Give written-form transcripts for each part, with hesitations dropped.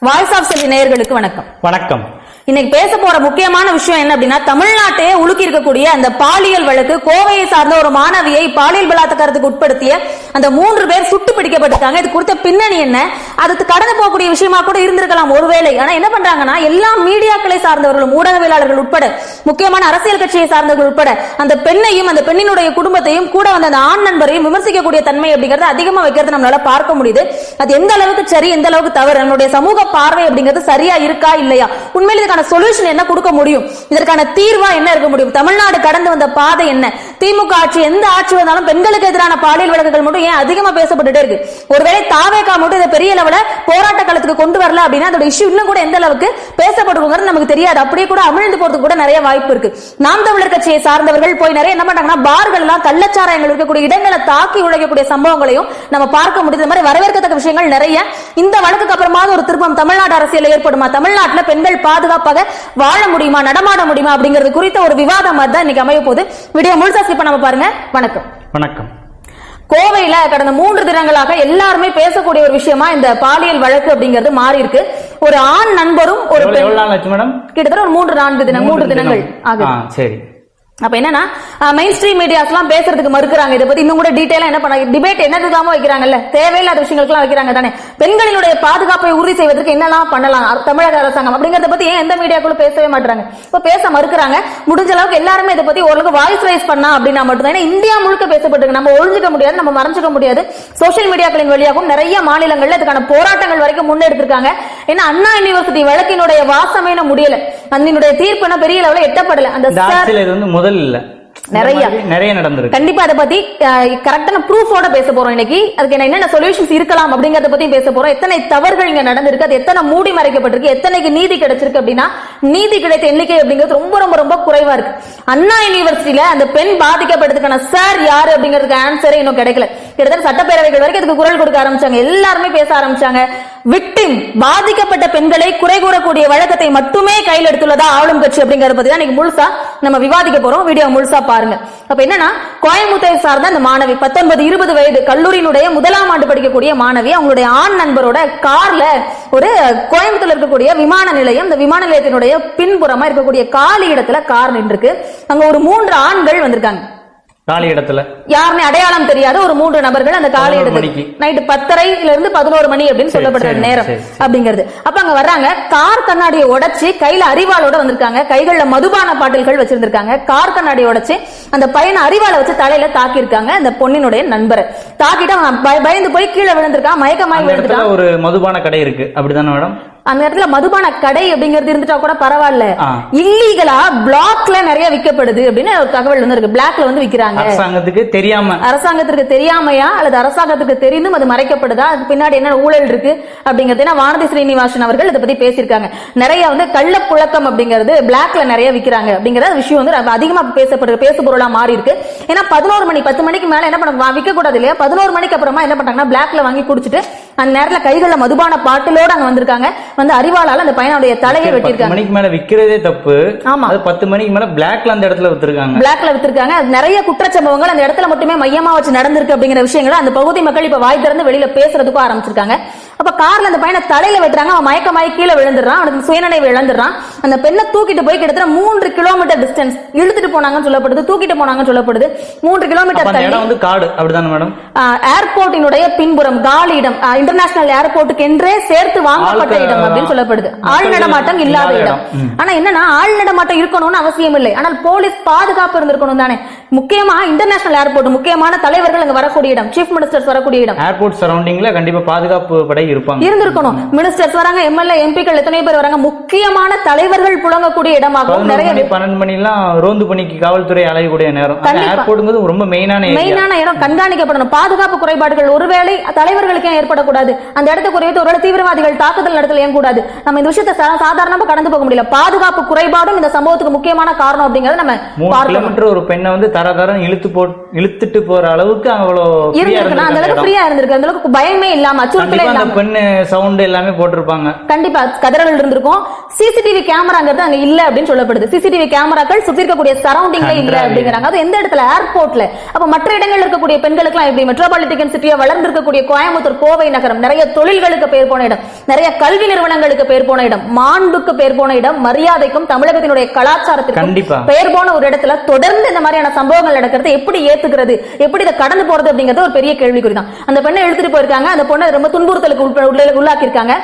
Voice of செல்வி நேயர்களுக்கு வணக்கம். வணக்கம். இன்னைக்கு பேச போற முக்கியமான விஷயம் என்ன அப்படின்னா, தமிழ்நாட்டையே உலுக்கி இருக்கக்கூடிய அந்த பாலியல் வழக்கு. கோவையை சார்ந்த ஒரு மாணவியை பாலியல் பலாத்காரத்துக்கு உட்படுத்திய அந்த 3 பேர் சுட்டு பிடிக்கப்பட்டிருக்காங்க. இது குறித்த பின்னணி என்ன, அதுக்கு கடந்து போகக்கூடிய விஷயமா கூட இருந்திருக்கலாம் ஒருவேளை. ஆனா என்ன பண்றாங்கன்னா, எல்லா மீடியாக்களை சார்ந்தவர்களும் ஊடகவியலாளர்கள் உட்பட முக்கியமான அரசியல் கட்சியை சார்ந்தவர்கள் உட்பட அந்த பெண்ணையும் அந்த பெண்ணினுடைய குடும்பத்தையும் கூட வந்த அந்த ஆண் நண்பரையும் விமர்சிக்கக்கூடிய தன்மை அப்படிங்கறது அதிகமா வைக்கிறது நம்மளால பார்க்க முடியுது. அது எந்த அளவுக்கு சரி, எந்த அளவுக்கு தவறு, நம்மளுடைய சமூக பார்வை அப்படிங்கிறது சரியா இருக்கா இல்லையா, உண்மையில இதுக்கான சொல்யூஷன் என்ன கொடுக்க முடியும், இதற்கான தீர்வா என்ன இருக்க முடியும், தமிழ்நாடு கடந்து வந்த பாதை என்ன, திமுக ஆட்சி எந்த ஆட்சி வந்தாலும் பெண்களுக்கு எதிரான பாலியல் வழக்குகள் மட்டும் ஏன் அதிகமா பேசப்பட்டுட்டே இருக்கு. ஒருவேளை தாவேகா மட்டும் இதை பெரிய லெவல போராட்ட காலத்துக்கு கொண்டு வரல அப்படின்னா அதோட இஷ்யூ இன்னும் கூட எந்த அளவுக்கு பேசப்படுங்கிறது நமக்கு தெரியாது. அப்படியே கூட அமிழ்ந்து போறதுக்கு கூட நிறைய வாய்ப்பு இருக்கு. நாம் தமிழர் கட்சியை சார்ந்தவர்கள் போய் நிறைய என்ன பண்றாங்கன்னா, பார்கள் எல்லாம் கள்ளச்சாராயங்கள் இருக்கக்கூடிய இடங்களை தாக்கி உழைக்கக்கூடிய சம்பவங்களையும் நம்ம பார்க்க முடியுது. இந்த மாதிரி வரவேற்கத்தக்க விஷயங்கள் நிறைய. இந்த வழக்குக்கு அப்புறமா ஒரு திருப்பம் தமிழ்நாடு அரசியல் ஏற்படுமா, தமிழ்நாட்டில் பெண்கள் பாதுகாப்பாக வாழ முடியுமா, நடமாட முடியுமா அப்படிங்கிறது குறித்த ஒரு விவாதம் தான் இன்னைக்கு அமைய போகுது. வீடியோ முழுசா ஸ்கிப் பண்ணாம பாருங்க. வணக்கம். வணக்கம். கோவையில கடந்த 3 தினங்களாக எல்லாருமே பேசக்கூடிய ஒரு விஷயமா இந்த பாலியல் வழக்கு அப்படிங்கிறது மாறி இருக்கு. ஒரு ஆண் நண்பரும் ஒரு கிட்டத்தட்ட ஒரு 3 தினங்கள் ஆகுது. சரி. அப்ப என்னன்னா, மெயின் ஸ்ட்ரீம் மீடியாஸ் எல்லாம் பேசுறதுக்கு மறுக்கிறாங்க. இதை பத்தி இன்னும் கூட டீடைலா என்ன பண்ணாங்க, டிபேட் என்னதுக்காம வைக்கிறாங்கல்ல, தேவையில்லாத விஷயங்களுக்கு எல்லாம் வைக்கிறாங்க தானே. பெண்களினுடைய பாதுகாப்பை உறுதி செய்வதற்கு என்னெல்லாம் பண்ணலாம் தமிழக அரசாங்கம் அப்படிங்கறத பத்தி ஏன் எந்த மீடியாக்களும் பேசவே மாட்டாங்க. இப்ப பேச மறுக்கிறாங்க. முடிஞ்ச அளவுக்கு எல்லாருமே இதை பத்தி ஓரளவுக்கு வாய்ஸ் ரைஸ் பண்ணா அப்படின்னா மட்டும்தான். ஏன்னா இந்தியா முழுக்க பேசப்பட்டிருக்கு, நம்ம ஒழிஞ்சிக்க முடியாது, நம்ம மறைஞ்சிக்க முடியாது. சோசியல் மீடியாக்களின் வழியாகவும் நிறைய மாநிலங்கள்ல இதுக்கான போராட்டங்கள் வரைக்கும் முன்னெடுத்திருக்காங்க. ஏன்னா அண்ணா யூனிவர்சிட்டி வழக்கினுடைய வாசமே முடியல, அதனுடைய தீர்ப்பு பெரிய லெவலில் எட்டப்படல. அந்த நிறைய நடந்திருக்கு. கண்டிப்பா அதை பத்தி கரெக்டான ப்ரூஃபோட பேச போறோம் இன்னைக்கு. அதுக்கு என்னென்ன சொல்யூஷன்ஸ் இருக்கலாம் அப்படிங்கறத பத்தி பேச போறோம். எத்தனை தவறுகள் இங்க நடந்திருக்கு, அது எத்தனை மூடி மறைக்கப்பட்டிருக்கு, எத்தனைக்கு நீதி கிடைச்சிருக்கு அப்படின்னா, நீதி கிடைத்த எண்ணிக்கை அப்படிங்கிறது ரொம்ப ரொம்ப ரொம்ப குறைவா இருக்கு. அண்ணா யூனிவர்சிட்டியில அந்த பெண் பாதிக்கப்பட்டதுக்கான சார் யாரு அப்படிங்கிறதுக்கு ஆன்சரே இன்னும் கிடைக்கல. கிட்டத்தட்ட சட்டப்பேரவைகள் வரைக்கும் அதுக்கு குரல் கொடுக்க ஆரம்பிச்சாங்க, எல்லாருமே பேச ஆரம்பிச்சாங்க. விக்டிம் பாதிக்கப்பட்ட பெண்களை குறை கூறக்கூடிய வழக்கத்தை மட்டுமே கையில் எடுத்துள்ளதா ஆளும் கட்சி அப்படிங்கறத பத்தி தான் இன்னைக்கு முழுசா நம்ம விவாதிக்க போறோம். வீடியோ முழுசா பாருங்க. அப்ப என்னன்னா, கோயம்புத்தூரை சார்ந்த அந்த மாணவி 19-20 வயது கல்லூரியினுடைய 1ஆம் ஆண்டு படிக்கக்கூடிய மாணவி அவங்களுடைய ஆண் நண்பரோட கார்ல ஒரு கோயம்புத்தூர்ல இருக்கக்கூடிய விமான நிலையம், இந்த விமான நிலையத்தினுடைய பின்புறமா இருக்கக்கூடிய காலி இடத்துல கார் நின்றுருக்கு. அங்க ஒரு 3 ஆண்கள் வந்திருக்காங்க. காலி இடத்துல யாருமே அடையாளம் தெரியாத ஒரு 3 நபர்கள் அந்த காலி இடத்துக்கு நைட்டு 10:30 11 மணி அப்படின்னு சொல்லப்படுற நேரம் அப்படிங்கிறது. அப்ப அங்க வர்றாங்க, கார் கண்ணாடியை உடைச்சு கையில அரிவாளோட வந்திருக்காங்க, கைகள்ல மதுபான பாட்டில்கள் வச்சிருந்திருக்காங்க. கார் கண்ணாடியை உடைச்சு அந்த பையனை அரிவாளை வச்சு தலையில தாக்கி இருக்காங்க. அந்த பொண்ணினுடைய நண்பரை தாக்கிட்டு அவன் பயந்து போய் கீழே விழுந்திருக்கான், மயக்கமாய் விழுந்துட்டான். ஒரு மதுபான கடை இருக்கு அப்படிதானே மேடம்? அந்த இடத்துல மதுபான கடை அப்படிங்கிறது இருந்துட்டா கூட பரவாயில்ல, இல்லீகலா பிளாக்ல நிறைய விற்கப்படுது அப்படின்னு ஒரு தகவல் வந்து இருக்கு. பிளாக்ல வந்து விக்கிறாங்க. அரசாங்கத்திற்கு தெரியாமையா அல்லது அரசாங்கத்துக்கு தெரிந்தும் அது மறைக்கப்படுதா, அதுக்கு பின்னாடி என்ன ஊழல் இருக்கு அப்படிங்கறது வானதி ஸ்ரீனிவாசன் அவர்கள் இதை பத்தி பேசியிருக்காங்க. நிறைய வந்து கள்ளப்புழக்கம் அப்படிங்கிறது பிளாக்ல நிறைய விக்கிறாங்க அப்படிங்கிற விஷயம் வந்து அதிகமா பேசு பொருளா மாறி இருக்கு. ஏன்னா 11 மணி 10 மணிக்கு மேல என்ன பண்ண விற்க கூடாது இல்லையா, 11 மணிக்கு அப்புறமா என்ன பண்றாங்கன்னா பிளாக்ல வாங்கி குடிச்சிட்டு அந்த நேரத்துல கைகள்ல மதுபான பாட்டிலோட அங்க வந்திருக்காங்க. வந்து அறிவாளால அந்த பையனுடைய தலையை வெட்டிருக்காங்க. மணிக்கு மேல விக்கிறதே தப்பு. ஆமா, அது 10 மணிக்கு மேல பிளாக்ல அந்த இடத்துல வித்திருக்காங்க. பிளாக்ல வித்திருக்காங்க. நிறைய குற்றச்சம்பவங்கள் அந்த இடத்துல மட்டுமே மையமா வச்சு நடந்திருக்கு அப்படிங்கிற விஷயங்களை அந்த பகுதி மக்கள் இப்ப வாய் திறந்து வெளியில பேசுறதுக்கும் ஆரம்பிச்சிருக்காங்க. அப்ப கார்ல அந்த பையனை தலையில வெட்டுறாங்க, அவன் மயக்கமாயி கீழே விழுந்துடுறான், அவனுக்கு சுயநினைவு இழந்துடுறான். அந்த பெண்ணை தூக்கிட்டு போய் கிட்டத்தட்ட 3 கிலோமீட்டர் டிஸ்டன்ஸ் இழுத்துட்டு போனாங்கன்னு சொல்லப்படுது, தூக்கிட்டு போனாங்கன்னு சொல்லப்படுது. 3 கிலோமீட்டர் காடு அப்படிதானே மேடம்? ஏர்போர்ட்டினுடைய பின்புறம் காலி இடம், இன்டர்நேஷனல் ஏர்போர்ட்டுக்கு என்றே சேர்த்து வாங்கப்பட்ட இடம் அப்படின்னு சொல்லப்படுது. ஆள் நடமாட்டம் இல்லாத இடம். ஆனா என்னன்னா, ஆள் நடமாட்டம் இருக்கணும்னு அவசியம் இல்லை, ஆனால் போலீஸ் பாதுகாப்பு இருந்திருக்கணும் தானே. முக்கியமா இன்டர்நேஷனல் ஏர்போர்ட், முக்கியமான தலைவர்கள் அங்க வரக்கூடிய இடம், சீஃப் மினிஸ்டர்ஸ் வரக்கூடிய இடம். ஏர்போர்ட் சரௌண்டிங்ல கண்டிப்பா பாதுகாப்பு படை இருந்திருக்கணும். மினிஸ்டர்ஸ் வராங்க, எம்எல்ஏ எம்பிக்கள் எத்தனை பேர் வராங்க, முக்கியமான தலைவர்கள் புழங்கக்கூடிய இடமாகும். நிறைய 12 மணி எல்லாம் ரோந்து பணிக்கு காவல்துறை அலையக்கூடிய நேரம். ஏர்போர்ட் ரொம்ப மெயினான இடம், கண்காணிக்கப்படணும். பாதுகாப்பு குறைபாடுகள் ஒருவேளை தலைவர்களுக்கு ஏற்படக்கூடாது. அந்த இடத்தை குறித்து ஒருவேளை தீவிரவாதிகள் தாக்குதல் நடத்தல ஏன் கூடாது. நம்ம இந்த விஷயத்தை சாதாரணமா கடந்து போக முடியல. பாதுகாப்பு குறைபாடும் இந்த சம்பவத்துக்கு முக்கியமான காரணம் அப்படிங்கறத நம்ம 3 கிலோமீட்டர் ஒரு பெண்ணை வந்து தரதரம் இழுத்துட்டு போற அளவுக்கு அவ்வளவு இருந்திருக்கு. அந்த அளவுக்கு ஃப்ரீயா இருந்திருக்கு, அந்த அளவுக்கு பயமே இல்லாம அச்சுறுத்தலே இல்லாம பெண்ணு சவுண்ட் எல்லாமே போட்டிருப்பாங்க. கண்டிப்பா கதறல் இருந்திருக்கும். சிசிடிவி கேமராங்கிறது அங்க இல்ல அப்படின்னு சொல்லப்படுது. சிசிடிவி கேமராக்கள் சுத்தி இருக்கக்கூடிய சரௌண்டிங்ல இல்ல அப்படிங்கிறாங்க. அது எந்த இடத்துல? ஏர்போர்ட்ல. அப்ப மற்ற இடங்கள்ல இருக்கக்கூடிய பெண்களுக்கு எல்லாம் எப்படி? மெட்ரோபாலிட்டன் சிட்டியா வளர்ந்திருக்கக்கூடிய கோயம்புத்தூர், கோவை நகரம் நிறைய தொழில்களுக்கு பேர் போன இடம், நிறைய கல்வி நிறுவனங்களுக்கு பேர் போன இடம், மாண்புக்கு பேர் போன இடம், மரியாதைக்கும் தமிழகத்தினுடைய கலாச்சாரத்திற்கும் பேர் போன ஒரு இடத்துல தொடர்ந்து இந்த மாதிரியான சம்பவங்கள் நடக்கிறது எப்படி ஏத்துக்கிறது, எப்படி இதை கடந்து போறது அப்படிங்கறது ஒரு பெரிய கேள்விக்குறிதான். அந்த பெண்ணை எடுத்துட்டு போயிருக்காங்க. அந்த பொண்ணை ரொம்ப துன்புறுத்தலுக்கு உள்ளாக்கியிருக்காங்க.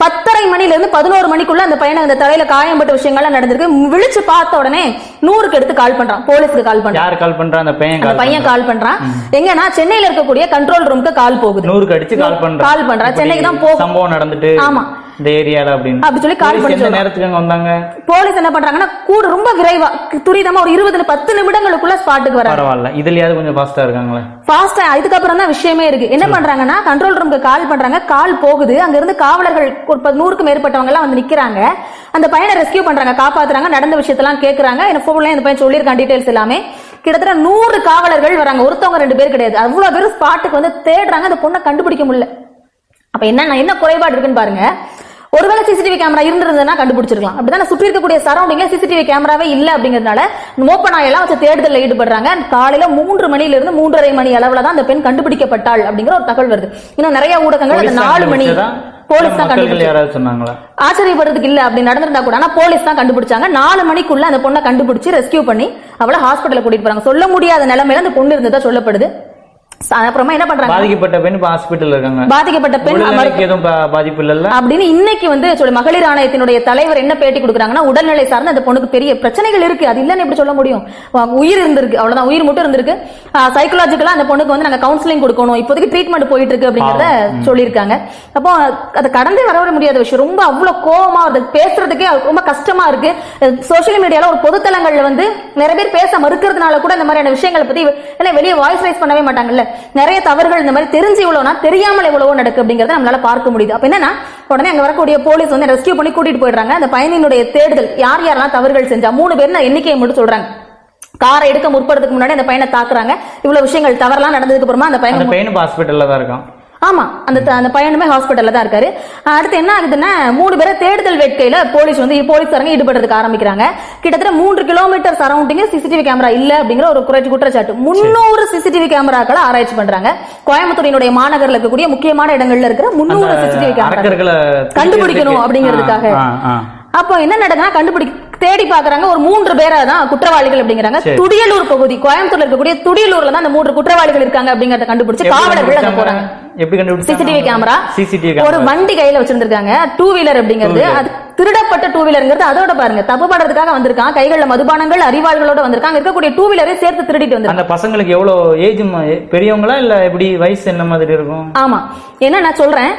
10:30 மணில இருந்து 11 மணிக்குள்ள அந்த பையனை அந்த தலையில காயம்பட்ட விஷயங்கள்லாம் நடந்திருக்கு. விழிச்சு பார்த்த உடனே 100க்கு எடுத்து கால் பண்றான், போலீஸ்க்கு கால் பண்றான். யார் கால் பண்றா? அந்த பையன் கால் பண்றான். எங்கன்னா சென்னையில இருக்கக்கூடிய கண்ட்ரோல் ரூமுக்கு கால் போகுது. 100க்கு அடிச்சு கால் பண்றான். சென்னைக்கு தான் போகும், சம்பவம் நடந்துட்டு ஆமா இந்த ஏரியால அப்படின்னு அப்படி சொல்லி கால் பண்ணி நேரத்துக்கு அங்க வந்தாங்க. போலீஸ் என்ன பண்றாங்கன்னா கூட ரொம்ப விரைவா துரிதமா ஒரு 20-10 நிமிடங்களுக்குள்ள ஸ்பாட்டுக்கு வர. பரவாயில்ல, இதுலயாவது கொஞ்சம் ஃபாஸ்டா இருக்காங்களே. ஃபாஸ்டா இதுக்கப்புறம் தான் விஷயமே இருக்கு. என்ன பண்றாங்கன்னா கண்ட்ரோல் ரூமுக்கு கால் பண்றாங்க, கால் போகுது. அங்க இருந்து காவலர்கள் 100க்கு மேற்பட்டவங்க எல்லாம் வந்து நிக்கிறாங்க. அந்த பையனை ரெஸ்கியூ பண்றாங்க, காப்பாத்துறாங்க, நடந்த விஷயத்தெல்லாம் கேக்குறாங்க. என்ன போன்ல இந்த பையன் சொல்லியிருக்கான் டீடைல்ஸ் எல்லாமே. கிட்டத்தட்ட 100 காவலர்கள் வராங்க, ஒருத்தவங்க 2 பேர் கிடையாது. அவ்வளவு பேரும் ஸ்பாட்டுக்கு வந்து தேடுறாங்க. அந்த பொண்ணை கண்டுபிடிக்க முடியல. அப்ப என்ன குறைபாடு இருக்குன்னு பாருங்க. ஒருவேளை சிசிடிவி கேமரா இருந்திருந்ததுன்னா கண்டுபிடிச்சிருக்கலாம். அப்படிதான் சுற்றி இருக்கக்கூடிய சரௌண்டிங்ல சிசிடிவி கேமராவே இல்ல அப்படிங்கறதுனால மோப்ப நாயெல்லாம் வச்சு தேடுதல்ல ஈடுபடுறாங்க. காலையில 3 மணில இருந்து 3:30 மணி அளவுல தான் அந்த பெண் கண்டுபிடிக்கப்பட்டாள் அப்படிங்கிற ஒரு தகவல் வருது. இன்னும் நிறைய ஊடகங்கள் அந்த 4 மணி போலீஸ் தான் கண்டுபிடிச்சாங்க. ஆச்சரியப்படுறதுக்கு இல்ல அப்படி நடந்திருந்தா கூட, ஆனா போலீஸ் தான் கண்டுபிடிச்சாங்க. 4 மணிக்குள்ள அந்த பொண்ணை கண்டுபிடிச்சு ரெஸ்கியூ பண்ணி அவளை ஹாஸ்பிட்டல் கூட்டிட்டு போறாங்க. சொல்ல முடியாத நிலைமையில அந்த பொண்ணு இருந்ததா சொல்லப்படுது. அப்புறமா என்ன பண்றாங்க? பாதிக்கப்பட்ட பெண் ஹாஸ்பிடல்ல இருக்காங்க. பாதிக்கப்பட்ட பெண் எதுவும் பாதிப்பு இல்ல அப்படின்னு இன்னைக்கு வந்து சொல்லி மகளிர் ஆணையத்தினுடைய தலைவர் என்ன பேட்டி கொடுக்குறாங்கன்னா, உடல்நிலை சார்ந்து அந்த பொண்ணுக்கு பெரிய பிரச்சனைகள் இருக்கு, அது இல்லன்னு எப்படி சொல்ல முடியும்? உயிர் இருந்திருக்கு, அவ்வளவுதான், உயிர் மட்டும் இருந்திருக்கு. சைக்கலாஜிக்கலா அந்த பொண்ணுக்கு வந்து நாங்க கவுன்சிலிங் கொடுக்கணும், இப்போதைக்கு ட்ரீட்மெண்ட் போயிட்டு இருக்கு அப்படிங்கறத சொல்லியிருக்காங்க. அப்போ அதை கடந்து வர முடியாத விஷயம். ரொம்ப அவ்வளவு கோவமா பேசுறதுக்கே ரொம்ப கஷ்டமா இருக்கு. சோசியல் மீடியால ஒரு பொதுத்தளங்கள்ல வந்து நிறைய பேர் பேச மறுக்கிறதுனால கூட இந்த மாதிரியான விஷயங்களை பத்தி வெளியே வாய்ஸ் ரைஸ் பண்ணவே மாட்டாங்கல்ல. நிறைய தவறுகள் இந்த மாதிரி தெரிஞ்சு இவ்வளவுனா தெரியாமல் எவ்வளவோ நடக்கு அப்படிங்கறத நம்மளால பார்க்க முடியுது. அப்ப என்னன்னா உடனே அங்க வரக்கூடிய போலீஸ் வந்து ரெஸ்கியூ பண்ணி கூட்டிட்டு போயிடுறாங்க. அந்த பையனினுடைய தேடுதல் யார் யாரெல்லாம் தவறுகள் செஞ்சா 3 பேர் எண்ணிக்கையை மட்டும் சொல்றாங்க. காரை எடுக்க முற்படுறதுக்கு முன்னாடி அந்த பையனை தாக்குறாங்க. இவ்வளவு விஷயங்கள் தவறெல்லாம் நடந்ததுக்கு அப்புறமா அந்த பையன் ஹாஸ்பிட்டல்ல தான் இருக்கான். ஆமா, அந்த பையனுமே ஹாஸ்பிட்டல்ல தான் இருக்காரு. அடுத்து என்ன ஆகுதுன்னா 3 பேரை தேடுதல் வேட்கையில போலீஸ்காரங்க ஈடுபடுறதுக்கு ஆரம்பிக்கிறாங்க. கிட்டத்தட்ட 3 கிலோமீட்டர் சரௌண்டிங் சிசிடிவி கேமரா இல்ல அப்படிங்கிற ஒரு குற்றச்சாட்டு. 300 சிசிடிவி கேமராக்களை ஆராய்ச்சி பண்றாங்க. கோயம்புத்தூரினுடைய மாநகரில் இருக்கக்கூடிய முக்கியமான இடங்கள்ல இருக்கிற 300 சிசிடிவி கேமரா கண்டுபிடிக்கணும் அப்படிங்கிறதுக்காக. அப்போ என்ன நடக்குதுன்னா தேடி பாக்குறாங்க. ஒரு 3 பேரை தான் குற்றவாளிகள் அப்படிங்கிறாங்க. துடியலூர் பகுதி, கோயம்புத்தூர்ல இருக்கக்கூடிய துடியலூர்ல தான் அந்த 3 குற்றவாளிகள் இருக்காங்க அப்படிங்கறத கண்டுபிடிச்சு காவலர்கள் அங்க போறாங்க. சிசிடிவி கேமரா ஒரு வண்டி கையில வச்சிருந்திருக்காங்க, 2 வீலர் அப்படிங்கிறது. அது திருடப்பட்ட 2 வீலர்ங்கிறது அதோட பாருங்க, தப்பு பண்றதுக்காக வந்திருக்கான். கைகள்ல மதுபானங்கள், அறிவாள்களோட வந்திருக்காங்க. இருக்கக்கூடிய 2 வீலரை சேர்த்து திருடிட்டு வந்து. அந்த பசங்களுக்கு எவ்வளவு ஏஜ்? பெரியவங்களா இல்ல எப்படி வயசு என்ன மாதிரி இருக்கும்? ஆமா, என்ன நான் சொல்றேன்,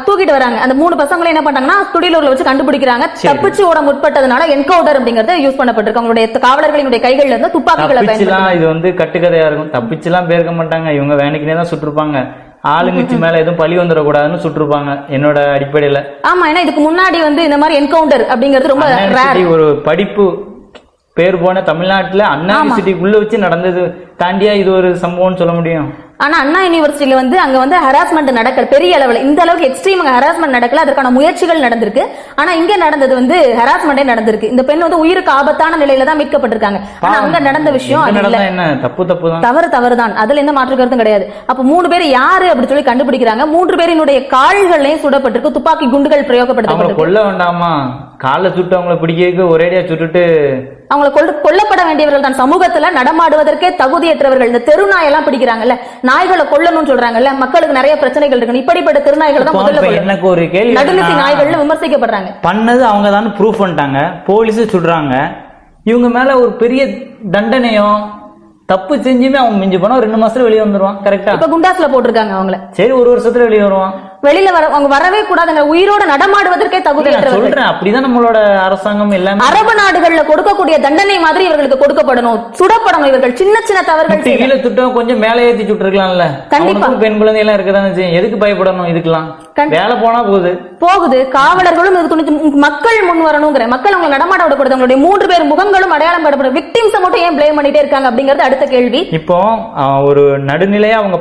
தூக்கிட்டு வராங்க. அந்த 3 பசங்களை என்ன பண்றாங்கன்னா துடியலூர்ல வச்சு கண்டுபிடிக்கிறாங்க. தப்பிச்சு ஓட முற்பட்டதுனால என்கவுண்டர் அப்படிங்கறது யூஸ் பண்ணப்பட்டிருக்கு. அவங்களுடைய காவலர்களினுடைய கைகள்ல இருந்து துப்பாக்கிகளை பயன்படுத்தி. இது வந்து கட்டுக்கதையா இருக்கும். தப்பிச்சுலாம் பேர்க்க மாட்டாங்க, இவங்க வேலைக்குனே தான் சுட்டிருப்பாங்க. ஆளுங்கட்சி மேல எதுவும் பழி வந்துடக்கூடாதுன்னு சுட்டிருப்பாங்க என்னோட அடிப்படையில. ஆமா, ஏன்னா இதுக்கு முன்னாடி வந்து இந்த மாதிரி என்கவுண்டர் அப்படிங்கிறது ரொம்ப ரேர். ஒரு படிப்பு பேர் போன தமிழ்நாட்டுல அண்ணா யூனிவர்சிட்டிக்குள்ள வச்சு நடந்தது தாண்டியா இது ஒரு சம்பவம்னு சொல்ல முடியும். ஆனா அண்ணா யூனிவர்சிட்டியில வந்து அங்க வந்து ஹராஸ்மெண்ட் நடக்கல பெரிய அளவுல, இந்த அளவுக்கு எக்ஸ்ட்ரீம் ஹராஸ்மெண்ட் நடக்கல. அதற்கான முயற்சிகள் நடந்திருக்கு. ஆனா இங்க நடந்தது வந்து ஹராஸ்மெண்டே நடந்திருக்கு. இந்த பெண் வந்து உயிருக்கு ஆபத்தான நிலையில தான் மீட்கப்பட்டிருக்காங்க. ஆனா அங்க நடந்த விஷயம் தவறுதான், அதுல எந்த மாற்று கருத்தும் கிடையாது. அப்ப 3 பேர் யாரு அப்படி சொல்லி கண்டுபிடிக்கிறாங்க. 3 பேரினுடைய கால்களையும் சுடப்பட்டிருக்கு, துப்பாக்கி குண்டுகள் பிரயோகப்படுத்தப்பட்டிருக்கு. கொல்ல வேண்டாமா, கால சுட்டு அவங்களை பிடிக்க ஒரேடியா சுட்டுட்டு அவங்களை கொல்லப்பட வேண்டியவர்கள் தான். சமூகத்துல நடமாடுவதற்கே தகுதியற்றவர்கள். இந்த தெருநாயெல்லாம் பிடிக்கிறாங்கல்ல, நாய்களை கொல்லணும்னு சொல்றாங்கல்ல, மக்களுக்கு நிறைய பிரச்சனைகள் இருக்கு. இப்படிப்பட்ட தெருநாய்கள் தான் முதல்ல எனக்கு ஒரு கேள்வி, நடுநிசி நாய்கள்னு விமர்சிக்கப்படுறாங்க. பண்ணது அவங்க தான் ப்ரூஃப் பண்ணிட்டாங்க, போலீஸ் சுடுறாங்க. இவங்க மேல ஒரு பெரிய தண்டனையும் தப்பு செஞ்சுமே அவங்க மிஞ்சி போனா 2 மாசத்துல வெளியே வந்துருவான். கரெக்டா? இப்ப குண்டாஸ்ல போட்டிருக்காங்க அவங்கள. சரி, 1 வருஷத்துல வெளியே வருவான். வெளியில அவங்க வரவே கூடாதுங்க, உயிரோட நடமாடுவதற்கே தகுதியற்றவர்கள். அப்படிதான் நம்மளோட அரசாங்கம் எல்லாமே. அரபு நாடுகள்ல கொடுக்கக்கூடிய தண்டனை மாதிரி இவர்களுக்கு கொடுக்கப்படணும், சுடப்படணும். இவர்கள் சின்ன சின்ன தவறுகள் கீழே சுட்டம் கொஞ்சம் மேலே ஏத்தி சுட்டுருக்கலாம்ல. கண்டிப்பா பெண் குழந்தை எல்லாம் இருக்கதானே, எதுக்கு பயப்படணும்? இதுக்கெல்லாம் வேலை போனா போகுது. காவலர்களும் இது துணிச்சு மக்கள் முன் வரணுங்கிற, மக்கள் அவங்க நடமாட விடப்படுது. அவங்களுடைய 3 பேர் முகங்களும் அடையாளம் படப்படுது. விக்டிம்ஸ் மட்டும் ஏன் பிளேம் பண்ணிட்டே இருக்காங்க அப்படிங்கறது அடுத்த கேள்வி. இப்போ ஒரு நடுநிலையா அவங்க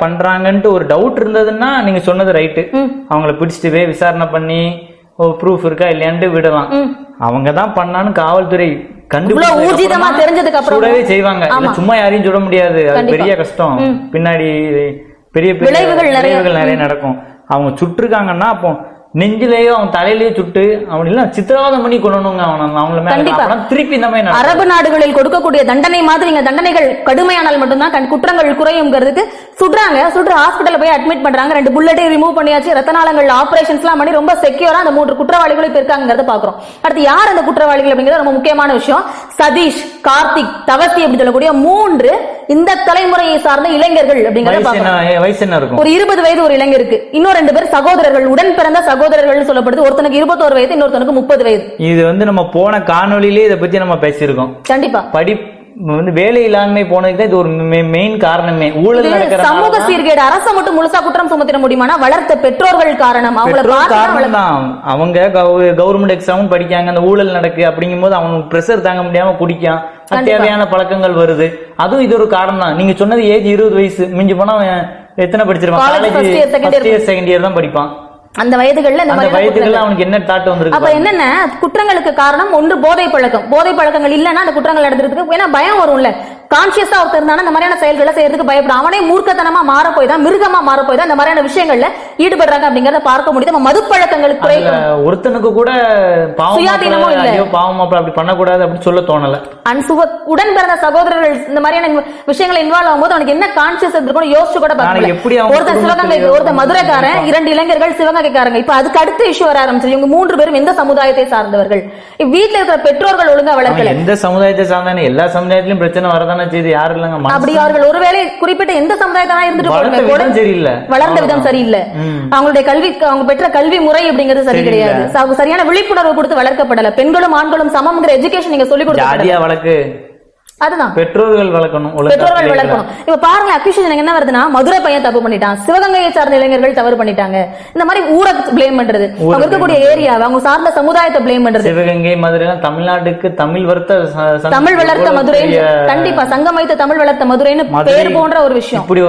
பண்றாங்கன்ட்டு ஒரு டவுட் இருந்ததுன்னா நீங்க சொன்னது ரைட்டு. அவங்களை பிடிச்சிட்டு போய் விசாரணை பண்ணி ப்ரூஃப் இருக்கா இல்லையான்னு விடலாம். அவங்கதான் பண்ணான்னு காவல்துறை ஊர்ஜிதமா தெரிஞ்சதுக்கு அப்புறம் சுடவே செய்வாங்க. சும்மா யாரையும் சுட முடியாது, அது பெரிய கஷ்டம். பின்னாடி பெரிய விளைவுகள் நிறைய நடக்கும். அவங்க சுட்டிருக்காங்கன்னா அப்போ நெஞ்சிலேயோ அவன் தலையிலேயோ சுட்டு அவன் இல்ல சித்திரவாதம் பண்ணி கொள்ளணுங்க அவங்கள. திருப்பி இந்த மாதிரி அரபு நாடுகளில் கொடுக்கக்கூடிய தண்டனை மாதிரி தண்டனைகள் கடுமையானால் மட்டும்தான் குற்றங்கள் குறையும்ங்கிறதுக்கு சுடுறாங்க. சுடுற ஹாஸ்பிட்டல் போய் அட்மிட் பண்றாங்க, 2 புல்லட்டை ரிமூவ் பண்ணியாச்சு, ரத்த நாளங்கள் ஆபரேஷன்ஸ் எல்லாம் பண்ணி ரொம்ப செக்யூரா அந்த 3 குற்றவாளிகளும் இப்ப இருக்காங்கிறத பாக்குறோம். அடுத்து யார் அந்த குற்றவாளிகள் அப்படிங்கிறது ரொம்ப முக்கியமான விஷயம். சதீஷ், கார்த்திக், தவசி அப்படின்னு சொல்லக்கூடிய 3 இந்த தலைமுறையை சார்ந்த இளைஞர்கள் அப்படிங்கறத வயசு என்ன இருக்கும்? ஒரு 20 வயது ஒரு இளைஞருக்கு, இன்னும் 2 பேர் சகோதரர்கள், உடன் பிறந்த சகோதரர்கள் சொல்லப்படுது. ஒருத்தனுக்கு 21 வயது, இன்னொருத்தனுக்கு 30 வயது. இது நம்ம போன காணொலியிலே இதை பத்தி நம்ம பேசியிருக்கோம். கண்டிப்பா வேலை இல்லாமை போனதுக்கு இது ஒரு மெயின் காரணமே. ஊழல் நடக்கிற சமூக சீர்கேடு. அரச மட்டும் முழுசா குற்றம் சுமத்திட முடியுமானா வளர்த்த பெற்றோர்கள் காரணம். அவங்க கவர்மெண்ட் எக்ஸாமும் படிக்காங்க, அந்த ஊழல் நடக்கு அப்படிங்கும் போது அவங்க பிரஷர் தாங்க முடியாம குடிக்கான், தேவையான பழக்கங்கள் வருது. அதுவும் இது ஒரு காரணம் தான். நீங்க சொன்னது ஏஜ் 20 வயசு, மிஞ்சி போனா எத்தனை படிச்சிருப்பான்? செகண்ட் இயர் தான் படிப்பான். அந்த வயதுகள்ல அவனுக்கு என்ன தாட் வந்திருக்கு? அப்ப என்னன்னா குற்றங்களுக்கு காரணம் ஒன்று போதை பழக்கம். போதை பழக்கங்கள் இல்லன்னா அந்த குற்றங்கள் நடந்துருக்கு. ஏன்னா பயம் வரும்ல, கான்சியஸா ஒருத்தர் இருந்தானா இந்த மாதிரியான செயல்களை செய்யறதுக்கு பயப்படும். அவனே மூர்க்கத்தனமா மாற போய் தான், மிருகமா மாற போய் தான் இந்த மாதிரியான விஷயங்கள்ல ஈடுபடுறாங்க அப்படிங்கறத பார்க்க முடியுது. நம்ம மது பழக்கங்களுக்கு ஒருத்தனுக்கு கூட சுயாதீனமும் இல்ல, பாவம் அப்படி பண்ணக்கூடாது அப்படின்னு சொல்ல தோணல. உடன் பிறந்த சகோதரர்கள் இந்த மாதிரியான விஷயங்களை இன்வால்வ் ஆகும்போது அவனுக்கு என்ன கான்சியஸ் இருக்கும் யோசிச்சு கூட பார்க்கல. ஒருத்தர் சிவகங்கை, ஒருத்தர் மதுரைக்காரன், 2 இளைஞர்கள் சிவகங்கைக்காரங்க. இப்ப அதுக்கு அடுத்த இஷ்யூ வர ஆரம்பிச்சு. இவங்க 3 பேரும் எந்த சமுதாயத்தை சார்ந்தவர்கள்? வீட்டுல இருக்கிற பெற்றோர்கள் ஒழுங்கா வளர்க்கல. எந்த சமுதாயத்தை சார்ந்தானே எல்லா சமுதாயத்திலும் பிரச்சனை வரதான செய்து. யாரு இல்லங்க அப்படி அவர்கள் ஒருவேளை குறிப்பிட்ட எந்த சமுதாயத்தான் இருந்துட்டு வளர்ந்த விதம் சரியில்லை, அவங்களுடைய கல்வி, அவங்க பெற்ற கல்வி முறை அப்படிங்கிறது சரி கிடையாது, சரியான விழிப்புணர்வு கொடுத்து வளர்க்கப்படல. பெண்களும் ஆண்களும் சமம்ங்கிற எஜுகேஷன் நீங்க சொல்லி கொடுத்து அதுதான் பெற்றோர்கள் வளர்க்கணும். இப்ப பாருங்க, அக்யூஷன் என்ன வருதுன்னா மதுரை பையன் தப்பு பண்ணிட்டான், சிவகங்கையை சார்ந்த இளைஞர்கள் தவறு பண்ணிட்டாங்க, இந்த மாதிரி ஊரை பிளேம் பண்றது, இருக்கக்கூடிய ஏரியா அவங்க சார்ந்த சமுதாயத்தை பிளேம் பண்றது. சிவகங்கை மதுரை தமிழ்நாட்டுக்கு தமிழ் வளர்த்த மதுரை, கண்டிப்பா சங்கம் வைத்த தமிழ் வளர்த்த மதுரைன்னு பேர் போன்ற ஒரு விஷயம். இப்படி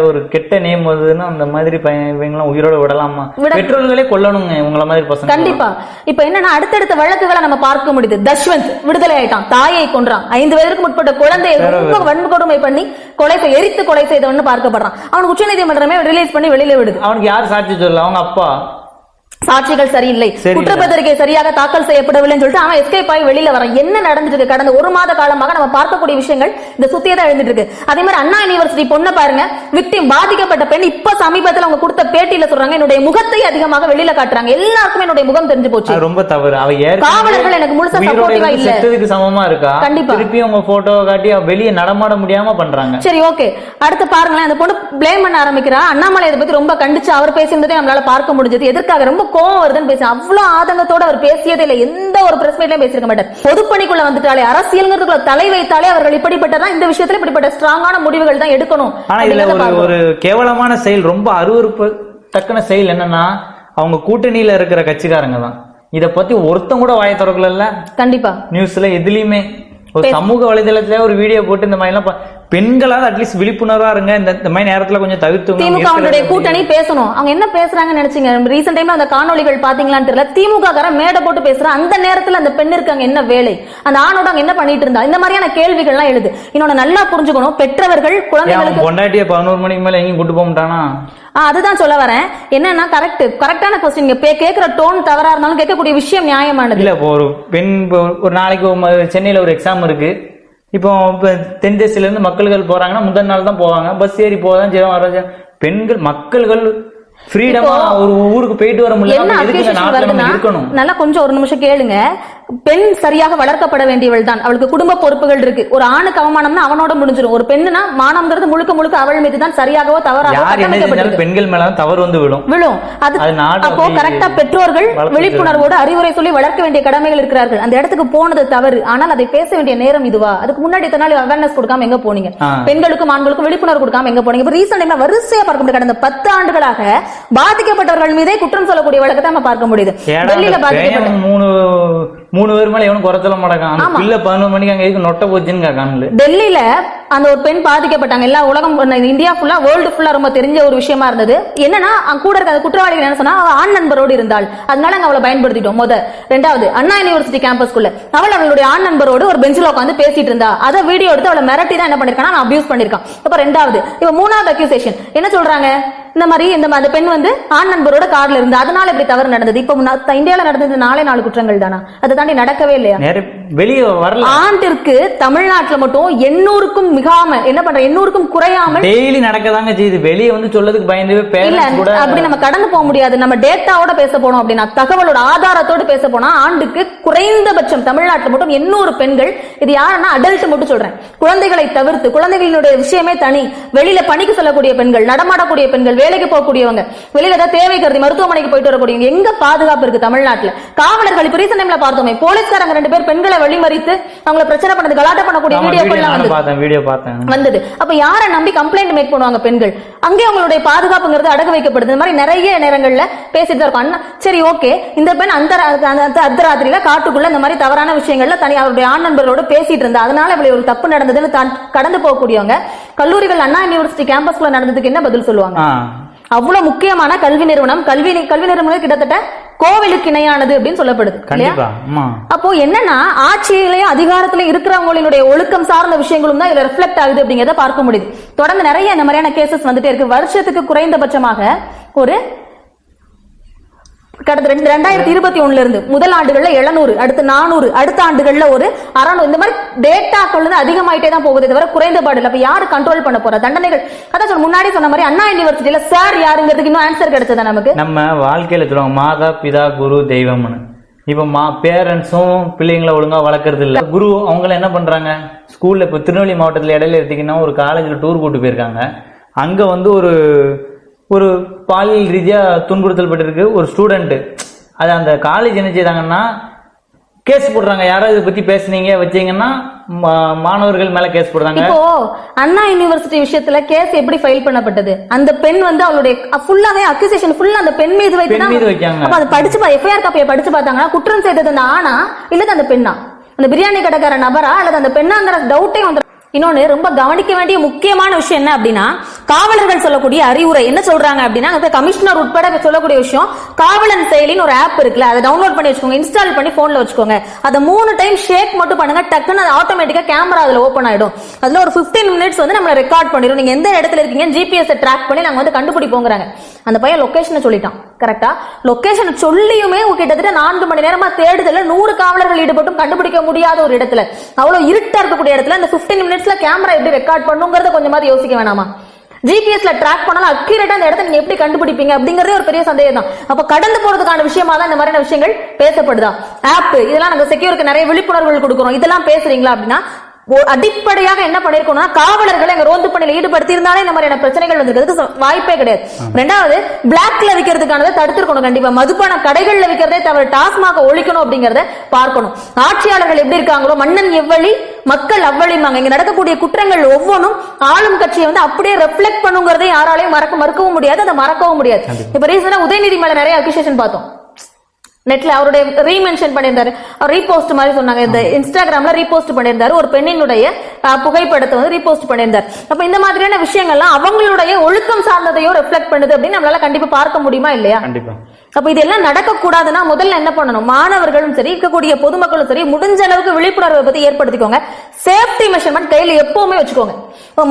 ஒரு கெட்ட நேம் வருதுன்னா அந்த மாதிரி இவங்க உயிரோட விடலாமா? பெற்றோர்களே கொல்லணுங்க இவங்கள மாதிரி பசங்க. கண்டிப்பா. இப்ப என்னன்னா அடுத்தடுத்த வழக்குகளை நம்ம பார்க்க முடியுது. தஷ்வந்த் விடுதலை ஆயிட்டான், தாயை கொன்றான், 5 வயதுக்கு குழந்தையை ரொம்ப வன்கொடுமை பண்ணி எரித்து கொலை செய்தவன்னு பார்க்கப்படுறான். அவனுக்கு உச்ச நீதிமன்றமே ரிலீஸ் பண்ணி வெளியில விடுது. அவனுக்கு யார் சாட்சி சொல்லல? அவங்க அப்பா. சாட்சிகள் சரியில்லை, குற்றப்பத்திரிகை சரியாக தாக்கல் செய்யப்படவில்லை சொல்லிட்டு அவன் எஸ்கேப் ஆகி வெளியில வரான். என்ன நடந்துட்டு இருக்கு? கடந்த 1 மாத காலமாக நம்ம பார்க்கக்கூடிய விஷயங்கள் இந்த சுத்தியே தான் எழுந்துட்டு இருக்கு. அதே மாதிரி அண்ணா யூனிவர்சிட்டி பொண்ணை பாருங்க, விக்டிம் பாதிக்கப்பட்ட பெண் இப்ப சமீபத்தில் அவங்க கொடுத்த பேட்டியில சொல்றாங்க, என்னுடைய முகத்தை அதிகமாக வெளியில காட்டுறாங்க, எல்லாருக்குமே என்னுடைய முகம் தெரிஞ்சு போச்சு. ரொம்ப தவறு. காவலர்கள் எனக்கு முழுசா சப்போர்ட்டிவா இல்ல. செத்ததுக்கு சமமா இருக்கா? கண்டிப்பா. திருப்பி அவங்க போட்டோ காட்டி வெளியே நடமாட முடியாம பண்றாங்க. சரி, ஓகே. அடுத்து பாருங்களேன், அந்த பொண்ணு பிளேம் பண்ண ஆரம்பிக்கிறா. அண்ணாமலை இதை பத்தி ரொம்ப கண்டிச்சு அவர் பேசியிருந்ததே நம்மளால பார்க்க முடிஞ்சது. எதற்காக? ரொம்ப கோவம் வருதுன்னு பேச அவ்வளவு ஆதங்கத்தோட அவர் பேசியதே இல்லை. எந்த ஒரு பிரஸ் மீட்லயும் பேசியிருக்க மாட்டார். பொதுப்பணிக்குள்ள வந்துட்டாலே, அரசியல்ங்கிறதுக்குள்ள தலை வைத்தாலே அவர்கள் இப்படிப்பட்டதான், இந்த விஷயத்துல இப்படிப்பட்ட ஸ்ட்ராங்கான முடிவுகள் தான் எடுக்கணும். ஆனா இதுல ஒரு கேவலமான செயல், ரொம்ப அருவருப்பு தக்கன செயல் என்னன்னா, அவங்க கூட்டணியில இருக்கிற கட்சிக்காரங்க தான் இத பத்தி ஒருத்தம் கூட வாய திறக்கல. கண்டிப்பா நியூஸ்ல எதுலயுமே ஒரு சமூக வலைதளத்துல ஒரு வீடியோ போட்டு இந்த மாதிரி எல்லாம் பெண்களாவது அட்லீஸ்ட் விழிப்புணர்வா இருங்க, இந்த மாதிரி நேரத்துல கொஞ்சம் தவிர்த்து. திமுக கூட்டணி பேசணும். அவங்க என்ன பேசுறாங்கன்னு நினைச்சீங்க? ரீசெண்ட் டைம்ல அந்த காணொலிகள் பாத்தீங்களான்னு தெரியல. திமுக காரன் மேடை போட்டு பேசுறான். அந்த நேரத்துல அந்த பெண்ணிற்கு அங்க என்ன வேலை? அந்த ஆணோட அங்க என்ன பண்ணிட்டு இருந்தா? இந்த மாதிரியான கேள்விகள் எல்லாம் எழுது. இன்னொன்னு நல்லா புரிஞ்சுக்கணும், பெற்றவர்கள் குழந்தைகளுக்கு பொண்டாட்டிய 11 மணிக்கு மேல எங்கேயும் கூட்டு போக மாட்டானா? அதுதான் சொல்ல வரேன். என்னன்னா கரெக்டான கொஸ்டின். கேட்கிற டோன் தவறா இருந்தாலும் கேட்கக்கூடிய விஷயம் நியாயமானது இல்ல. ஒரு பெண் ஒரு நாளைக்கு சென்னையில ஒரு எக்ஸாம் இருக்கு, இப்போ தென்தேசில இருந்து மக்கள்கள் போறாங்கன்னா முதல் நாள் தான் போவாங்க, பஸ் ஏறி போதான் செய்வாங்க. பெண்கள் மக்கள்கள் ஃப்ரீடமா ஒரு ஊருக்கு போயிட்டு வர முடியல. நல்லா கொஞ்சம் ஒரு நிமிஷம் கேளுங்க. பெண் சரியாக வளர்க்கப்பட வேண்டியவள் தான். அவளுக்கு குடும்ப பொறுப்புகள் இருக்கு. ஒரு ஆணுக்கு அவமானம்னா அவனோட முடிஞ்சிடும். ஒரு பெண்ணுனா மானம்ங்கிறது முழுக்க முழுக்க அவள் மீது தான். சரியாகவோ தவறாகவோ பெண்கள் மேல தவறு வந்து விழும். அப்போ கரெக்டா பெற்றோர்கள் விழிப்புணர்வோடு அறிவுரை சொல்லி வளர்க்க வேண்டிய கடமைகள் இருக்கிறார்கள். அந்த இடத்துக்கு போனது தவறு, ஆனால் அதை பேச வேண்டிய நேரம் இதுவா? அதுக்கு முன்னாடி இத்தனை அவேர்னஸ் கொடுக்காம எங்க போனீங்க? பெண்களுக்கும் ஆண்களுக்கும் விழிப்புணர்வு கொடுக்காம எங்க போனீங்க? ரீசெண்ட் டைம்ல வரிசையா பார்க்க முடியாது. கடந்த 10 ஆண்டுகளாக பாதிக்கப்பட்டவர்கள் மீதே குற்றம் சொல்லக்கூடிய வழக்கத்தை நம்ம பார்க்க முடியுது. டெல்லியில பாதிக்கப்பட்ட 3 பேர் மேல எவனும் குறை சொல்ல மாட்டாங்க. அந்த பிள்ளை 11 மணிக்கு அங்க இருக்கு நொட்ட போச்சுன்னு கேட்கானு. டெல்லியில அந்த ஒரு பெண் பாதிக்கப்பட்டாங்க. எல்லா உலகம் இந்தியா ஃபுல்லா வேர்ல்டு ஃபுல்லா ரொம்ப தெரிஞ்ச ஒரு விஷயமா இருந்தது. என்னன்னா கூட இருக்க குற்றவாளிகள் என்ன சொன்னா ஆண் நண்பரோடு இருந்தாள், அதனால அங்க அவளை பயன்படுத்திட்டோம். ரெண்டாவது அண்ணா யூனிவர்சிட்டி கேம்பஸ்குள்ள அவளுடைய ஆண் நண்பரோடு ஒரு பெஞ்சில் உட்காந்து பேசிட்டு இருந்தா. அதை வீடியோ எடுத்து அவளை மிரட்டி தான் என்ன பண்ணிருக்கான், அபியூஸ் பண்ணிருக்கான். இப்ப ரெண்டாவது, இப்ப மூணாவது அக்யூசேஷன் என்ன சொல்றாங்க, இந்த மாதிரி அந்த பெண் ஆண் நண்பரோட கார்ல இருந்து அதனால இப்படி தவறு நடந்தது. இப்ப இந்தியாவில நடந்தது 4 குற்றங்கள் தானா, அதை தாண்டி நடக்கவே இல்லையா? வெளியே வரல. ஆண்டிற்கு தமிழ்நாட்டுல மட்டும் 800க்கும் மிகாம என்ன பண்ற 800க்கும் குறையாமல் டெய்லி நடக்கதாங்க செய்யுது. வெளியே சொல்லதுக்கு பயந்து அப்படி நம்ம கடந்து போக முடியாது. நம்ம டேட்டாவோட பேச போனோம் அப்படின்னா, தகவலோட ஆதாரத்தோடு பேச போனா ஆண்டுக்கு குறைந்தபட்சம் தமிழ்நாட்டுல மட்டும் 800 பெண்கள், இது யாருன்னா அடல்ட் மட்டும் சொல்றேன், குழந்தைகளை தவிர்த்து, குழந்தைகளுடைய விஷயமே தனி, வெளியில பணிக்கு செல்லக்கூடிய பெண்கள், நடமாடக்கூடிய பெண்கள், வேலைக்கு போகக்கூடியவங்க, வெளியில ஏதாவது தேவை கருதி மருத்துவமனைக்கு போயிட்டு வரக்கூடியவங்க, எங்க பாதுகாப்பு இருக்கு தமிழ்நாட்டுல? காவலர்கள் இப்ப ரீசன்ட் டைம்ல பார்த்தோமே, போலீஸ்காரங்க 2 பேர் பெண்களை வழிமறித்து அவங்கள பிரச்சனை பண்ணது, கலாட்டம் பண்ணக்கூடிய வீடியோ வந்தது. அப்ப யாரை நம்பி கம்ப்ளைண்ட் மேக் பண்ணுவாங்க பெண்கள்? அங்கே அவங்களுடைய பாதுகாப்புங்கிறது அடகு வைக்கப்படுது. இந்த மாதிரி நிறைய நேரங்கள்ல பேசிட்டு தான் இருக்கும். சரி ஓகே, இந்த பெண் அந்த அர்த்தராத்திரியில காட்டுக்குள்ள இந்த மாதிரி தவறான விஷயங்கள்ல தனி அவருடைய ஆண் நண்பர்களோட பேசிட்டு இருந்தா, அதனால இப்படி ஒரு தப்பு நடந்ததுன்னு கடந்து போகக்கூடியவங்க கல்லூரிகள் அண்ணா யூனிவர்சிட்டி கேம்பஸ்குள்ள நடந்ததுக்கு என்ன பதில் சொல்லுவாங்க? அவ்வளவு முக்கியமான கல்வி நிறுவனம், கல்வி நிறுவனம் கிட்டத்தட்ட கோவிலுக்கு இணையானது அப்படின்னு சொல்லப்படுது. அப்போ என்னன்னா ஆட்சியிலேயே அதிகாரத்திலே இருக்கிறவங்களுடைய ஒழுக்கம் சார்ந்த விஷயங்களும் தான் இதுல ரிஃப்ளெக்ட் ஆகுது அப்படிங்கறத பார்க்க முடியுது. தொடர்ந்து நிறைய இந்த மாதிரியான கேசஸ் வந்துட்டே இருக்கு. வருஷத்துக்கு குறைந்தபட்சமாக ஒரு கடந்த 2021 இருந்து முதல் ஆண்டுகள்ல 700, அடுத்து 400, அடுத்த ஆண்டுகள்ல ஒரு 600, இந்த மாதிரி டேட்டாக்கள் அதிகமாயிட்டே தான் போகுது, தவிர குறைந்தபாடு இல்ல. அப்ப யாரு கண்ட்ரோல் பண்ண போற? தண்டனைகள் அதான் முன்னாடி சொன்ன மாதிரி அண்ணா யூனிவர்சிட்டியில சார் யாருங்கிறதுக்கு இன்னும் ஆன்சர் கிடைச்சதா நமக்கு? நம்ம வாழ்க்கையில சொல்லுவாங்க மாதா பிதா குரு தெய்வம்னு. இப்ப பேரண்ட்ஸும் பிள்ளைங்களை ஒழுங்கா வளர்க்கறது இல்ல. குரு அவங்கள என்ன பண்றாங்க, ஸ்கூல்ல இப்ப திருநெல்வேலி மாவட்டத்துல இடையில எடுத்தீங்கன்னா ஒரு காலேஜ்ல டூர் கூட்டு போயிருக்காங்க. அங்க ஒரு பாலியல் ரீதியா துன்புறுத்தல் பட்டிருக்கு ஒரு ஸ்டூடெண்ட். அது அந்த காலேஜ் என்ன செய்தாங்கன்னா கேஸ் போடுறாங்க. யாராவது இதை பத்தி பேசுனீங்க வச்சீங்கன்னா மாணவர்கள் மேல கேஸ் போடுறாங்க. இப்போ அண்ணா யூனிவர்சிட்டி விஷயத்துல கேஸ் எப்படி ஃபைல் பண்ணப்பட்டது? அந்த பெண் அவளுடைய ஃபுல்லாவே அக்யூசேஷன் ஃபுல்லா அந்த பெண் மீது வைக்காங்க. அப்ப அது படிச்சு எஃப்ஐஆர் காப்பியை படிச்சு பார்த்தாங்கன்னா குற்றம் செய்தது அந்த ஆணா இல்லது அந்த பெண்ணா, அந்த பிரியாணி கடைக்கார நபரா அல்லது அந்த பெண்ணாங்கிற டவுட்டே வந்து. இன்னொன்னு ரொம்ப கவனிக்க வேண்டிய முக்கியமான விஷயம் என்ன அப்படின்னா, காவலர்கள் சொல்லக்கூடிய அறிவுரை என்ன சொல்றாங்க அப்படின்னா, கமிஷனர் உட்பட சொல்லக்கூடிய விஷயம், காவலன் செயலின்னு ஒரு ஆப் இருக்குல்ல, அதை டவுன்லோட் பண்ணி வச்சுக்கோங்க, இன்ஸ்டால் பண்ணி போன்ல வச்சுக்கோங்க. அதை 3 டைம் ஷேக் மட்டும் பண்ணுங்க, டக்குன்னு அது ஆட்டோமேட்டிக்கா கேமரா அதுல ஓபன் ஆயிடும். அதுல ஒரு 15 மினிட்ஸ் நம்மள ரெக்கார்ட் பண்ணிடும். நீங்க எந்த இடத்துல இருக்கீங்க ஜிபிஎஸ் ட்ராக் பண்ணி நாங்க கண்டுபிடிப்போங்கிறாங்க. அந்த பையன் லொகேஷனை சொல்லிட்டான். கரெக்டா லொகேஷன் சொல்லியுமே கிட்டத்தட்ட 4 மணி நேரமா தேடுதல 100 காவலர்கள் ஈடுபட்டும் கண்டுபிடிக்க முடியாத ஒரு இடத்துல, அவ்வளவு இருட்டா இருக்கக்கூடிய இடத்துல இந்த 15 மினிட்ஸ்ல கேமரா எப்படி ரெக்கார்ட் பண்ணுங்கிறத கொஞ்சமாவது யோசிக்க வேணாமா? ஜிபிஎஸ்ல ட்ராக் பண்ணாலும் அக்யூரேட்டா அந்த இடத்தை நீங்க எப்படி கண்டுபிடிப்பீங்க அப்படிங்கறதே ஒரு பெரிய சந்தேகம் தான். அப்ப கடந்து போறதுக்கான விஷயமா தான் இந்த மாதிரியான விஷயங்கள் பேசப்படுதா? ஆப் இதெல்லாம் நாங்க செக்யூருக்கு நிறைய விழிப்புணர்வுகள் கொடுக்குறோம், இதெல்லாம் பேசுறீங்களா அப்படின்னா அடிப்படையாக என்ன பண்ணிருக்கோம்னா காவலர்களை அங்க ரோந்து பணியில் ஈடுபடுத்தி இருந்தாலே இந்த மாதிரியான பிரச்சனைகள் வந்திருக்கிறதுக்கு வாய்ப்பே கிடையாது. ரெண்டாவது பிளாக்ல விற்கிறதுக்கானதை தடுத்திருக்கணும். கண்டிப்பா மதுபான கடைகள்ல விற்கிறதே தவிர டாஸ்மாக ஒழிக்கணும் அப்படிங்கறத பார்க்கணும். ஆட்சியாளர்கள் எப்படி இருக்காங்களோ மன்னன் எவ்வளி மக்கள் அவ்வளிமாங்க. இங்க நடக்கக்கூடிய குற்றங்கள் ஒவ்வொன்றும் ஆளும் கட்சியை அப்படியே ரெஃப்ளெக்ட் பண்ணுங்கிறதை யாராலையும் மறக்கவும் முடியாது, அதை மறக்கவும் முடியாது. இப்ப ரீசெண்டா உதயநிதி மேல நிறைய அக்யூசேஷன் பார்த்தோம். நெட்ல அவருடைய ரீமென்ஷன் பண்ணியிருந்தாரு, ரீபோஸ்ட் மாதிரி சொன்னாங்க, இந்த இன்ஸ்டாகிராம்ல ரீபோஸ்ட் பண்ணியிருந்தாரு, ஒரு பெண்ணினுடைய புகைப்படத்தை ரீபோஸ்ட் பண்ணியிருந்தாரு. அப்ப இந்த மாதிரியான விஷயங்கள்லாம் அவங்களுடைய ஒழுக்கம் சார்ந்ததையோ ரெஃப்ளெக்ட் பண்ணுது அப்படின்னு நம்மளால கண்டிப்பா பார்க்க முடியுமா இல்லையா? கண்டிப்பா. அப்ப இதெல்லாம் நடக்க கூடாதுன்னா முதல்ல என்ன பண்ணணும், மாணவர்களும் சரி இருக்கக்கூடிய பொதுமக்களும் சரி முடிஞ்ச அளவுக்கு விழிப்புணர்வை பத்தி ஏற்படுத்திக்கோங்க. சேஃப்டி மெஷர்மெண்ட் கையில எப்பவுமே வச்சுக்கோங்க.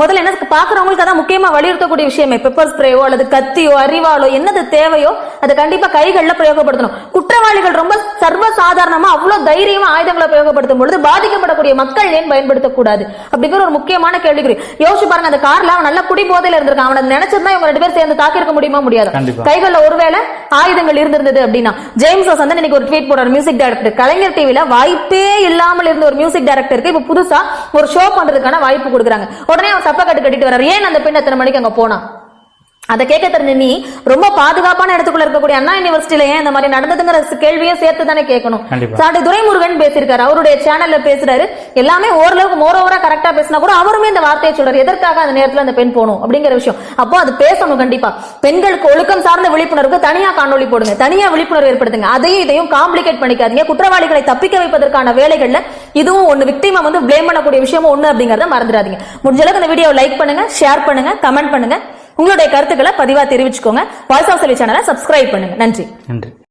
முதல்ல என்ன பாக்குறவங்களுக்கு அதான் முக்கியமா வலியுறுத்தக்கூடிய விஷயமே, பெப்பர் ஸ்ப்ரேயோ அல்லது கத்தியோ அறிவாலோ என்னது தேவையோ அதை கண்டிப்பா கைகள்ல பிரயோகப்படுத்தணும். குற்றவாளிகள் ரொம்ப சர்வசாதாரணமா அவ்வளவு தைரியமா ஆயுதங்களை பிரயோகப்படுத்தும் பொழுது பாதிக்கப்படக்கூடிய மக்கள் ஏன் பயன்படுத்தக்கூடாது அப்படிங்கிற ஒரு முக்கியமான கேள்விக்குறி. யோசிச்சு பாருங்க, அந்த கார்ல அவன் நல்ல குடி போதையில இருந்திருக்கான், அவனை நினைச்சிருந்தா இவங்க 2 பேர் சேர்ந்து தாக்கி இருக்க முடியுமா? முடியாது. கைகள்ல ஒருவேளை ஆயுதங்கள் இருந்திருந்தது அப்படின்னா ஜேம்ஸ் வாசன் இன்னைக்கு ஒரு ட்வீட் போடுறார், மியூசிக் டைரக்டர், கலைஞர் டிவில வாய்ப்பே இல்லாமல் இருந்த ஒரு மியூசிக் டைரக்டருக்கு இப்ப புதுசா ஒரு ஷோ பண்றதுக்கான வாய்ப்பு கொடுக்குறாங்க. உடனே அவன் சப்ப கட்டு கட்டிட்டு வர்றாரு. ஏன் அந்த பெண் எத்தனை மணிக்கு அங்க போனா? அதை கேட்க தெரிஞ்ச நீ ரொம்ப பாதுகாப்பான இடத்துக்குள்ள இருக்கக்கூடிய அண்ணா யூனிவர்சிட்டியில ஏன் இந்த மாதிரி நடந்ததுங்கிற கேள்வியும் சேர்த்து தானே கேட்கணும். சாட்டை துரைமுருகன் பேசியிருக்காரு, அவருடைய சேனல்ல பேசுறாரு, எல்லாமே ஓரளவுக்கு மோரோவரா கரெக்டா பேசினா கூட அவருமே இந்த வார்த்தையை சொல்றாரு, எதற்காக அந்த நேரத்துல அந்த பெண் போகணும் அப்படிங்கிற விஷயம். அப்போ அது பேசணும் கண்டிப்பா. பெண்களுக்கு ஒழுக்கம் சார்ந்த விழிப்புணர்வு தனியா காணொலி போடுங்க, தனியா விழிப்புணர்வு ஏற்படுத்துங்க. அதையும் இதையும் காம்ப்ளிகேட் பண்ணிக்காதீங்க. குற்றவாளிகளை தப்பிக்க வைப்பதற்கான வேலைகள்ல இதுவும் ஒண்ணு, விக்டிமா வந்து பிளேம் பண்ணக்கூடிய விஷயமும் ஒண்ணு அப்படிங்கறத மறந்துடாதீங்க. முடிஞ்ச அளவுக்கு இந்த வீடியோவை லைக் பண்ணுங்க, ஷேர் பண்ணுங்க, கமெண்ட் பண்ணுங்க, உங்களுடைய கருத்துக்களை பதிவா தெரிவிச்சுக்கோங்க. வாய்ஸ் ஆஃப் செல்வி சேனலை சப்ஸ்கிரைப் பண்ணுங்க. நன்றி.